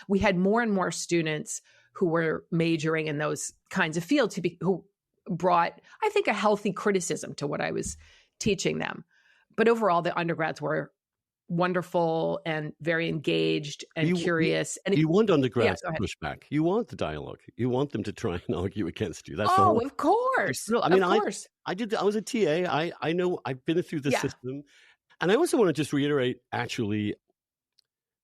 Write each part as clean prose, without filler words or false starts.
we had more and more students who were majoring in those kinds of fields who brought, I think, a healthy criticism to what I was teaching them. But overall, the undergrads were wonderful and very engaged and curious. And you want undergrads to push back. You want the dialogue. You want them to try and argue against you. That's of course. I mean, I was a TA. I know I've been through the system. And I also want to just reiterate, actually,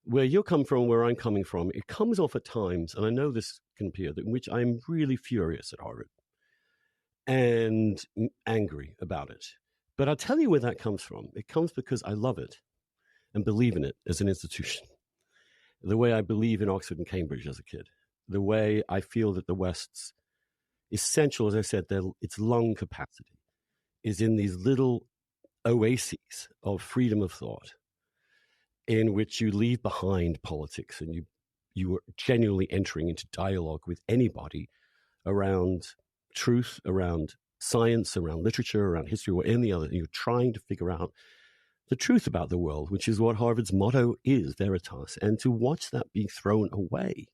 where you come from, where I'm coming from, it comes off at times, and I know this can appear, in which I'm really furious at Harvard and angry about it. But I'll tell you where that comes from. It comes because I love it and believe in it as an institution. The way I believe in Oxford and Cambridge as a kid. The way I feel that the West's essential, as I said, its lung capacity is in these little oases of freedom of thought in which you leave behind politics and you are genuinely entering into dialogue with anybody around truth, around science, around literature, around history, or any other. You're trying to figure out the truth about the world, which is what Harvard's motto is, Veritas. And to watch that be thrown away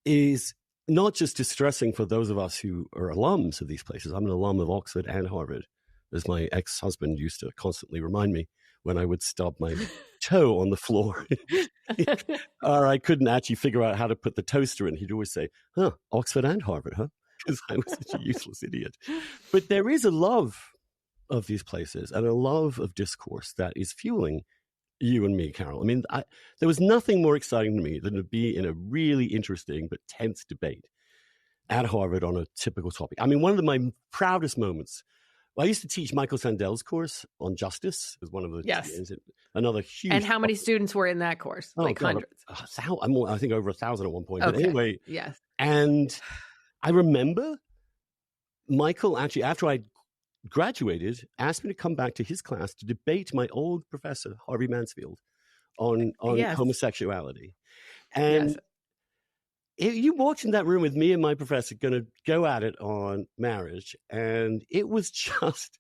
is not just distressing for those of us who are alums of these places. I'm an alum of Oxford and Harvard, as my ex-husband used to constantly remind me when I would stub my toe on the floor. Or I couldn't actually figure out how to put the toaster in. He'd always say, Oxford and Harvard, huh? Because I was such a useless idiot. But there is a love of these places and a love of discourse that is fueling you and me, Carol. I mean, there was nothing more exciting to me than to be in a really interesting but tense debate at Harvard on a typical topic. I mean, one of my proudest moments, I used to teach Michael Sandel's course on justice as one of the another huge. And how many students were in that course? Like hundreds. I think over 1,000 at one point. Okay. But anyway, yes. And I remember Michael actually, after I graduated, asked me to come back to his class to debate my old professor, Harvey Mansfield, on homosexuality. And you walked in that room with me and my professor going to go at it on marriage. And it was just,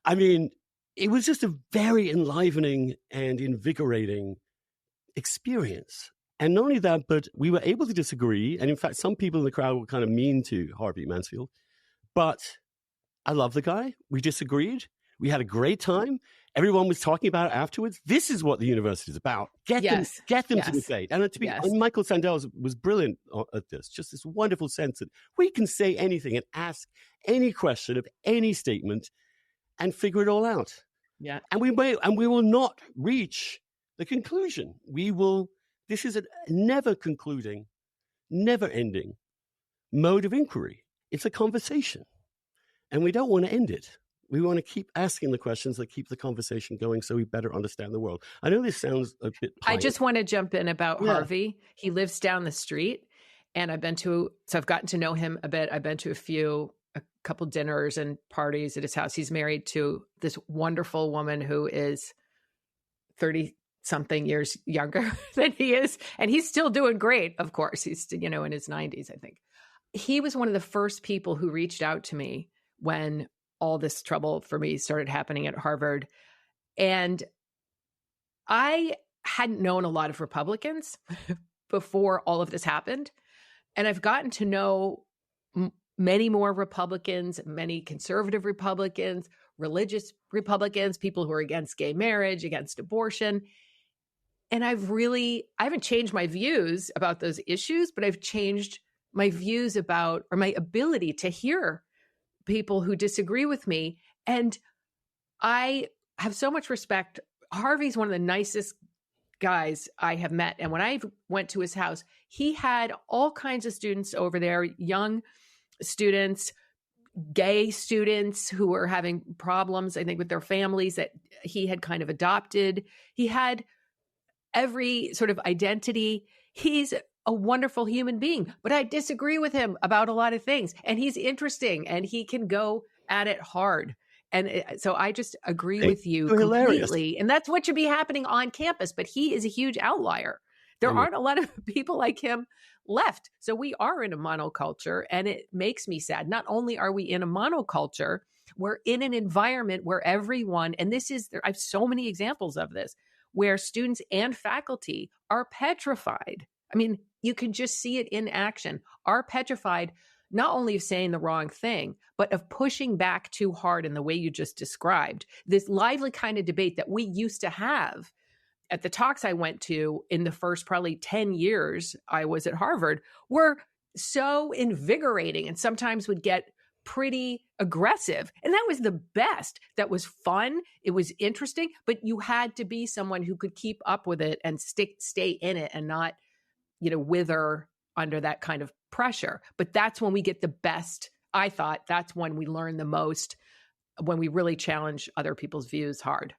it was just a very enlivening and invigorating experience. And not only that, but we were able to disagree. And in fact, some people in the crowd were kind of mean to Harvey Mansfield. But I love the guy. We disagreed. We had a great time. Everyone was talking about it afterwards. This is what the university is about. Get them to debate. And Michael Sandel was brilliant at this. Just this wonderful sense that we can say anything and ask any question of any statement and figure it all out. Yeah. And we will not reach the conclusion. This is a never concluding, never ending mode of inquiry. It's a conversation. And we don't want to end it. We want to keep asking the questions that keep the conversation going so we better understand the world. I know this sounds a bit pious. I just want to jump in about Harvey. He lives down the street, and I've gotten to know him a bit. I've been to a couple dinners and parties at his house. He's married to this wonderful woman who is 30-something years younger than he is. And he's still doing great, of course. He's, in his 90s, I think. He was one of the first people who reached out to me when all this trouble for me started happening at Harvard. And I hadn't known a lot of Republicans before all of this happened. And I've gotten to know many more Republicans, many conservative Republicans, religious Republicans, people who are against gay marriage, against abortion. And I haven't changed my views about those issues, but I've changed my views about, or my ability to hear people who disagree with me. And I have so much respect. Harvey's one of the nicest guys I have met. And when I went to his house, he had all kinds of students over there, young students, gay students who were having problems, I think, with their families that he had kind of adopted. He had every sort of identity. He's a wonderful human being, but I disagree with him about a lot of things. And he's interesting and he can go at it hard. And so I just agree with you completely. Hilarious. And that's what should be happening on campus. But he is a huge outlier. There aren't a lot of people like him left. So we are in a monoculture, and it makes me sad. Not only are we in a monoculture, we're in an environment where everyone, and I have so many examples of this, where students and faculty are petrified I mean, you can just see it in action, are petrified not only of saying the wrong thing, but of pushing back too hard in the way you just described. This lively kind of debate that we used to have at the talks I went to in the first probably 10 years I was at Harvard were so invigorating and sometimes would get pretty aggressive. And that was the best. That was fun. It was interesting, but you had to be someone who could keep up with it and stay in it and not, wither under that kind of pressure. But that's when we get the best. I thought that's when we learn the most, when we really challenge other people's views hard.